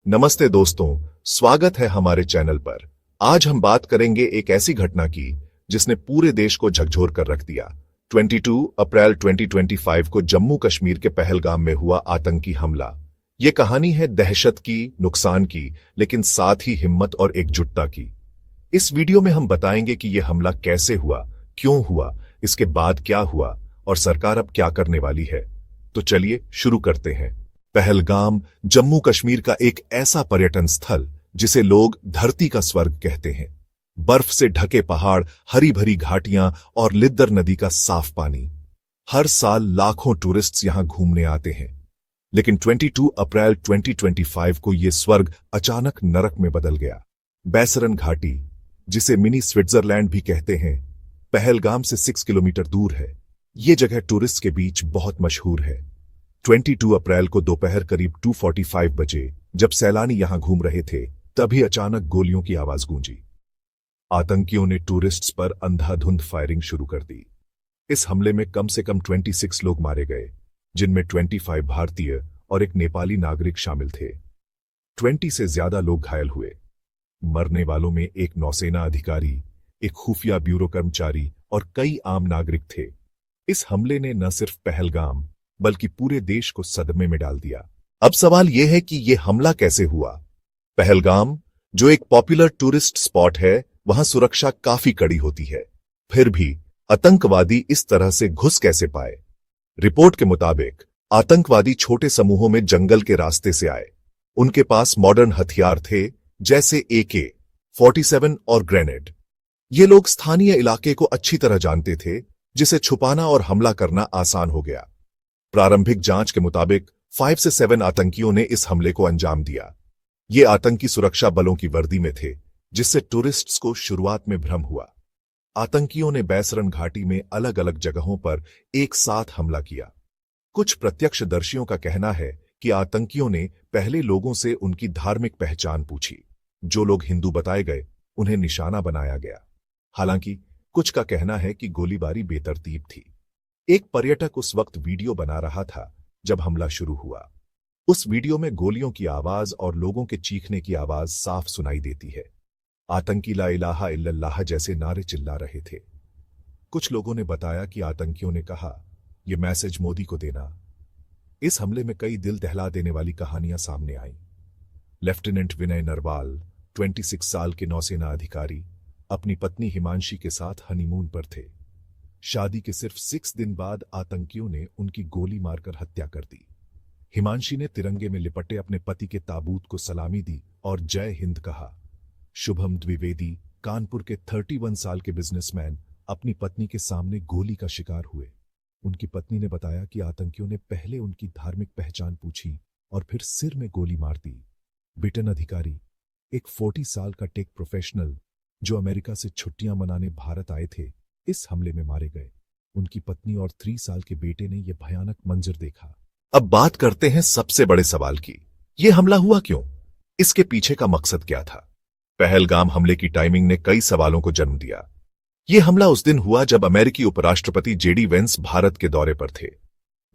नमस्ते दोस्तों, स्वागत है हमारे चैनल पर। आज हम बात करेंगे एक ऐसी घटना की जिसने पूरे देश को झकझोर कर रख दिया। 22 अप्रैल 2025 को जम्मू कश्मीर के पहलगाम में हुआ आतंकी हमला। ये कहानी है दहशत की, नुकसान की, लेकिन साथ ही हिम्मत और एकजुटता की। इस वीडियो में हम बताएंगे कि यह हमला कैसे हुआ, क्यों हुआ, इसके बाद क्या हुआ और सरकार अब क्या करने वाली है। तो चलिए शुरू करते हैं। पहलगाम जम्मू कश्मीर का एक ऐसा पर्यटन स्थल जिसे लोग धरती का स्वर्ग कहते हैं। बर्फ से ढके पहाड़, हरी भरी घाटियां और लिद्दर नदी का साफ पानी। हर साल लाखों टूरिस्ट्स यहां घूमने आते हैं। लेकिन 22 अप्रैल 2025 को यह स्वर्ग अचानक नरक में बदल गया। बैसरन घाटी, जिसे मिनी स्विट्जरलैंड भी कहते हैं, पहलगाम से 6 किलोमीटर दूर है। ये जगह टूरिस्ट के बीच बहुत मशहूर है। 22 अप्रैल को दोपहर करीब 2:45 बजे जब सैलानी यहां घूम रहे थे, तभी अचानक गोलियों की आवाज गूंजी। आतंकियों ने टूरिस्ट्स पर अंधाधुंध फायरिंग शुरू कर दी। इस हमले में कम से कम 26 लोग मारे गए, जिनमें 25 भारतीय और एक नेपाली नागरिक शामिल थे। 20 से ज्यादा लोग घायल हुए। मरने वालों में एक नौसेना अधिकारी, एक खुफिया ब्यूरो कर्मचारी और कई आम नागरिक थे। इस हमले ने न सिर्फ पहलगाम बल्कि पूरे देश को सदमे में डाल दिया। अब सवाल यह है कि यह हमला कैसे हुआ। पहलगाम, जो एक पॉपुलर टूरिस्ट स्पॉट है, वहां सुरक्षा काफी कड़ी होती है। फिर भी आतंकवादी इस तरह से घुस कैसे पाए? रिपोर्ट के मुताबिक आतंकवादी छोटे समूहों में जंगल के रास्ते से आए। उनके पास मॉडर्न हथियार थे, जैसे AK-47 और ग्रेनेड। ये लोग स्थानीय इलाके को अच्छी तरह जानते थे, जिसे छुपाना और हमला करना आसान हो गया। प्रारंभिक जांच के मुताबिक 5 से 7 आतंकियों ने इस हमले को अंजाम दिया। ये आतंकी सुरक्षा बलों की वर्दी में थे, जिससे टूरिस्ट्स को शुरुआत में भ्रम हुआ। आतंकियों ने बैसरन घाटी में अलग अलग जगहों पर एक साथ हमला किया। कुछ प्रत्यक्षदर्शियों का कहना है कि आतंकियों ने पहले लोगों से उनकी धार्मिक पहचान पूछी। जो लोग हिंदू बताए गए, उन्हें निशाना बनाया गया। हालांकि कुछ का कहना है कि गोलीबारी बेतरतीब थी। एक पर्यटक उस वक्त वीडियो बना रहा था जब हमला शुरू हुआ। उस वीडियो में गोलियों की आवाज और लोगों के चीखने की आवाज साफ सुनाई देती है। आतंकी ला इलाहा इल्लल्लाह जैसे नारे चिल्ला रहे थे। कुछ लोगों ने बताया कि आतंकियों ने कहा, यह मैसेज मोदी को देना। इस हमले में कई दिल दहला देने वाली कहानियां सामने आईं। लेफ्टिनेंट विनय नरवाल, 26 साल के नौसेना अधिकारी, अपनी पत्नी हिमांशी के साथ हनीमून पर थे। शादी के सिर्फ 6 दिन बाद आतंकियों ने उनकी गोली मारकर हत्या कर दी। हिमांशी ने तिरंगे में लिपटे अपने पति के ताबूत को सलामी दी और जय हिंद कहा। शुभम द्विवेदी, कानपुर के 31 साल के बिजनेसमैन, अपनी पत्नी के सामने गोली का शिकार हुए। उनकी पत्नी ने बताया कि आतंकियों ने पहले उनकी धार्मिक पहचान पूछी और फिर सिर में गोली मार दी। ब्रिटेन अधिकारी, एक 40 साल का टेक प्रोफेशनल जो अमेरिका से छुट्टियां मनाने भारत आए थे, इस हमले में मारे गए। उनकी पत्नी और 3 साल के बेटे ने यह भयानक मंजर देखा। अब बात करते हैं सबसे बड़े सवाल की। यह हमला हुआ क्यों? इसके पीछे का मकसद क्या था? पहलगाम हमले की टाइमिंग ने कई सवालों को जन्म दिया। यह हमला उस दिन हुआ जब अमेरिकी उपराष्ट्रपति JD वेंस भारत के दौरे पर थे।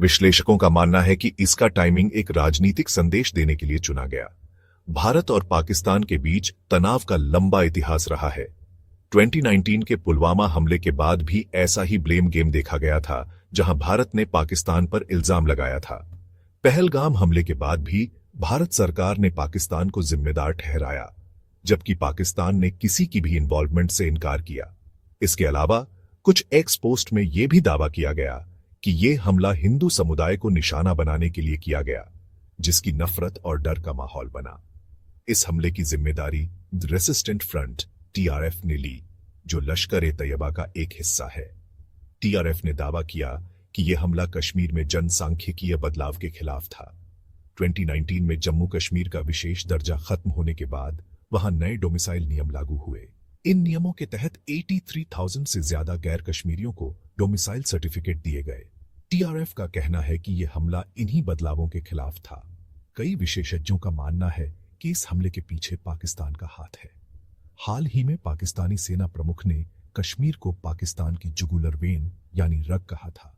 विश्लेषकों का मानना है कि इसका टाइमिंग एक राजनीतिक संदेश देने के लिए चुना गया। भारत और पाकिस्तान के बीच तनाव का लंबा इतिहास रहा है। 2019 के पुलवामा हमले के बाद भी ऐसा ही ब्लेम गेम देखा गया था, जहां भारत ने पाकिस्तान पर इल्जाम लगाया था। पहलगाम हमले के बाद भी भारत सरकार ने पाकिस्तान को जिम्मेदार ठहराया, जबकि पाकिस्तान ने किसी की भी इन्वॉल्वमेंट से इनकार किया। इसके अलावा कुछ एक्स पोस्ट में यह भी दावा किया गया कि यह हमला हिंदू समुदाय को निशाना बनाने के लिए किया गया, जिसकी नफरत और डर का माहौल बना। इस हमले की जिम्मेदारी रेसिस्टेंट फ्रंट TRF ने ली, जो लश्कर-ए-तैयबा का एक हिस्सा है। TRF ने दावा किया कि यह हमला कश्मीर में जनसांख्यिकीय बदलाव के खिलाफ था। 2019 में जम्मू कश्मीर का विशेष दर्जा खत्म होने के बाद वहां नए डोमिसाइल नियम लागू हुए। इन नियमों के तहत 83,000 से ज्यादा गैर कश्मीरियों को डोमिसाइल सर्टिफिकेट दिए गए। TRF का कहना है कि यह हमला इन्हीं बदलावों के खिलाफ था। कई विशेषज्ञों का मानना है कि इस हमले के पीछे पाकिस्तान का हाथ है। हाल ही में पाकिस्तानी सेना प्रमुख ने कश्मीर को पाकिस्तान की जुगुलर वेन यानी रग कहा था।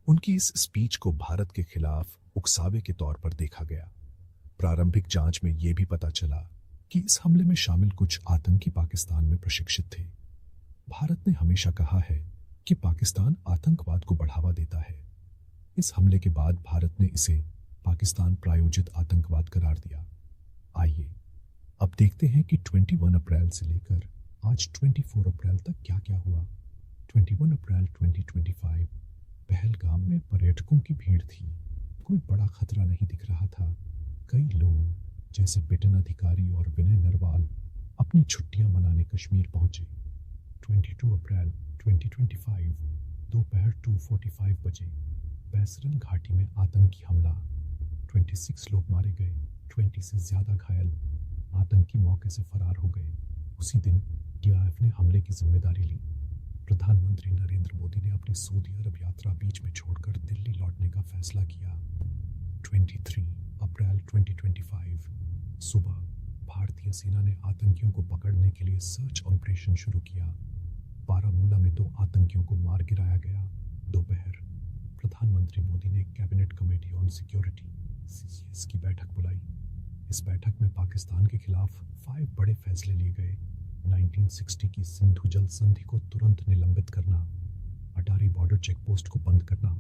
उनकी इस स्पीच को भारत के खिलाफ उकसावे के तौर पर देखा गया। प्रारंभिक जांच में यह भी पता चला कि इस हमले में शामिल कुछ आतंकी पाकिस्तान में प्रशिक्षित थे। भारत ने हमेशा कहा है कि पाकिस्तान आतंकवाद को बढ़ावा देता है। इस हमले के बाद भारत ने इसे पाकिस्तान प्रायोजित आतंकवाद करार दिया। आइए अब देखते हैं कि 21 अप्रैल से लेकर आज 24 अप्रैल तक क्या क्या हुआ। 21 अप्रैल 2025 पहलगाम में पर्यटकों की भीड़ थी। कोई बड़ा खतरा नहीं दिख रहा था। कई लोग जैसे बिटन अधिकारी और विनय नरवाल अपनी छुट्टियां मनाने कश्मीर पहुंचे। 22 अप्रैल 2025 दोपहर 2:45 बजे बैसरन घाटी में आतंकी हमला। 26 लोग मारे गए, 20 से ज्यादा घायल। आतंकी मौके से फरार हो गए। उसी दिन DIF ने हमले की जिम्मेदारी ली। प्रधानमंत्री नरेंद्र मोदी ने अपनी सऊदी अरब यात्रा बीच में छोड़कर दिल्ली लौटने का फैसला किया। 23 अप्रैल 2025 सुबह भारतीय सेना ने आतंकियों को पकड़ने के लिए सर्च ऑपरेशन शुरू किया। बारामूला में 2 आतंकियों को मार गिराया गया। दोपहर प्रधानमंत्री मोदी ने cabinet committee on security CCS की बैठक बुलाई। इस बैठक में पाकिस्तान के खिलाफ 5 बड़े फैसले लिए गए। 1960 की सिंधु जल संधि को तुरंत निलंबित करना, अटारी बॉर्डर चेकपोस्ट को बंद करना,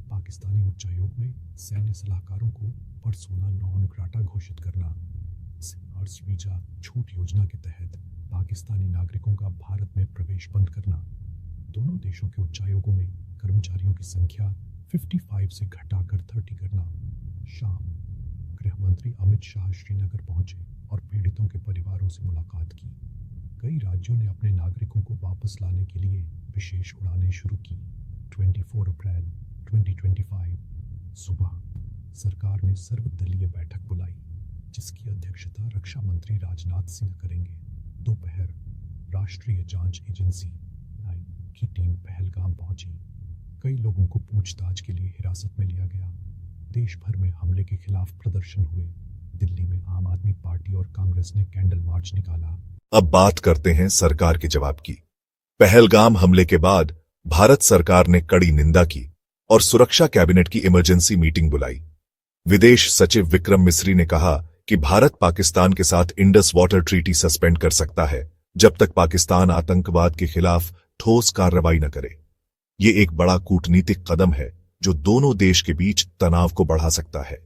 पाकिस्तानी उच्चायोग में सैन्य सलाहकारों को पर्सोना नॉन ग्राटा घोषित करना, सिमार्स वीजा छूट योजना के तहत पाकिस्तानी नागरिकों का भारत में प्रवेश बंद करना, दोनों देशों के उच्चायोगों में कर्मचारियों की संख्या 55 से घटाकर 30 करना। शाम गृह मंत्री अमित शाह श्रीनगर पहुंचे और पीड़ितों के परिवारों से मुलाकात की। कई राज्यों ने अपने नागरिकों को वापस लाने के लिए विशेष उड़ानें शुरू की। 24 अप्रैल 2025 सुबह सरकार ने सर्वदलीय बैठक बुलाई, जिसकी अध्यक्षता रक्षा मंत्री राजनाथ सिंह करेंगे। दोपहर राष्ट्रीय जांच एजेंसी NIA की टीम पहलगाम पहुंची। कई लोगों को पूछताछ के लिए हिरासत में लिया गया। देश भर में हमले के खिलाफ प्रदर्शन हुए। दिल्ली में आम आदमी पार्टी और कांग्रेस ने कैंडल मार्च निकाला। अब बात करते हैं सरकार के जवाब की। पहलगाम हमले के बाद भारत सरकार ने कड़ी निंदा की और सुरक्षा कैबिनेट की इमरजेंसी मीटिंग बुलाई। विदेश सचिव विक्रम मिस्री ने कहा कि भारत पाकिस्तान के साथ इंडस वाटर ट्रीटी सस्पेंड कर सकता है जब तक पाकिस्तान आतंकवाद के खिलाफ ठोस कार्रवाई न करे। ये एक बड़ा कूटनीतिक कदम है जो दोनों देश के बीच तनाव को बढ़ा सकता है।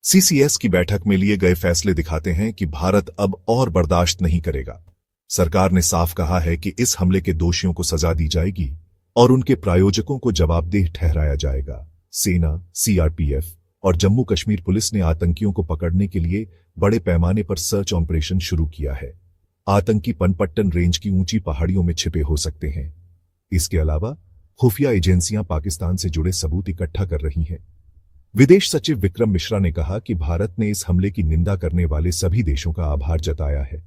CCS की बैठक में लिए गए फैसले दिखाते हैं कि भारत अब और बर्दाश्त नहीं करेगा। सरकार ने साफ कहा है कि इस हमले के दोषियों को सजा दी जाएगी और उनके प्रायोजकों को जवाबदेह ठहराया जाएगा। सेना, CRPF और जम्मू कश्मीर पुलिस ने आतंकियों को पकड़ने के लिए बड़े पैमाने पर सर्च ऑपरेशन शुरू किया है। आतंकी पनपट्टन रेंज की ऊंची पहाड़ियों में छिपे हो सकते हैं। इसके अलावा खुफिया एजेंसियां पाकिस्तान से जुड़े सबूत इकट्ठा कर रही हैं। विदेश सचिव विक्रम मिश्रा ने कहा कि भारत ने इस हमले की निंदा करने वाले सभी देशों का आभार जताया है।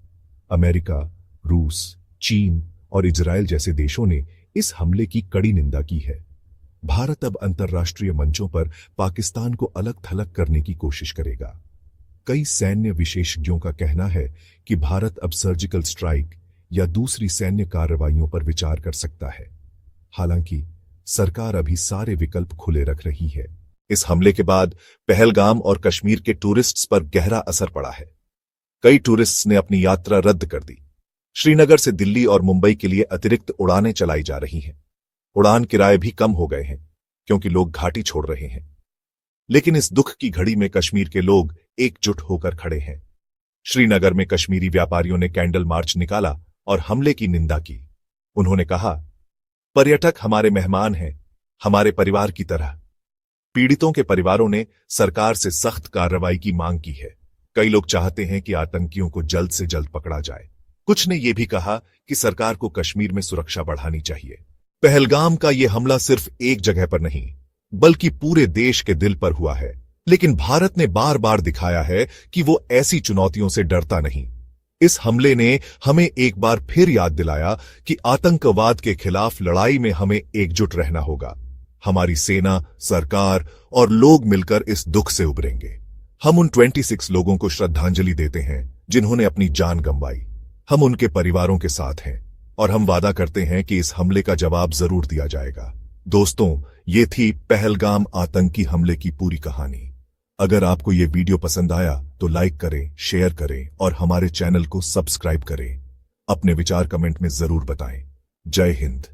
अमेरिका, रूस, चीन और इजराइल जैसे देशों ने इस हमले की कड़ी निंदा की है। भारत अब अंतर्राष्ट्रीय मंचों पर पाकिस्तान को अलग थलग करने की कोशिश करेगा। कई सैन्य विशेषज्ञों का कहना है कि भारत अब सर्जिकल स्ट्राइक या दूसरी सैन्य कार्रवाइयों पर विचार कर सकता है। हालांकि सरकार अभी सारे विकल्प खुले रख रही है। इस हमले के बाद पहलगाम और कश्मीर के टूरिस्ट्स पर गहरा असर पड़ा है। कई टूरिस्ट्स ने अपनी यात्रा रद्द कर दी। श्रीनगर से दिल्ली और मुंबई के लिए अतिरिक्त उड़ानें चलाई जा रही हैं। उड़ान किराए भी कम हो गए हैं क्योंकि लोग घाटी छोड़ रहे हैं। लेकिन इस दुख की घड़ी में कश्मीर के लोग एकजुट होकर खड़े हैं। श्रीनगर में कश्मीरी व्यापारियों ने कैंडल मार्च निकाला और हमले की निंदा की। उन्होंने कहा, पर्यटक हमारे मेहमान हैं, हमारे परिवार की तरह। पीड़ितों के परिवारों ने सरकार से सख्त कार्रवाई की मांग की है। कई लोग चाहते हैं कि आतंकियों को जल्द से जल्द पकड़ा जाए। कुछ ने यह भी कहा कि सरकार को कश्मीर में सुरक्षा बढ़ानी चाहिए। पहलगाम का यह हमला सिर्फ एक जगह पर नहीं, बल्कि पूरे देश के दिल पर हुआ है। लेकिन भारत ने बार बार दिखाया है कि वो ऐसी चुनौतियों से डरता नहीं। इस हमले ने हमें एक बार फिर याद दिलाया कि आतंकवाद के खिलाफ लड़ाई में हमें एकजुट रहना होगा। हमारी सेना, सरकार और लोग मिलकर इस दुख से उबरेंगे। हम उन 26 लोगों को श्रद्धांजलि देते हैं जिन्होंने अपनी जान गंवाई। हम उनके परिवारों के साथ हैं और हम वादा करते हैं कि इस हमले का जवाब जरूर दिया जाएगा। दोस्तों, ये थी पहलगाम आतंकी हमले की पूरी कहानी। अगर आपको ये वीडियो पसंद आया तो लाइक करें, शेयर करें और हमारे चैनल को सब्सक्राइब करें। अपने विचार कमेंट में जरूर बताएं। जय हिंद।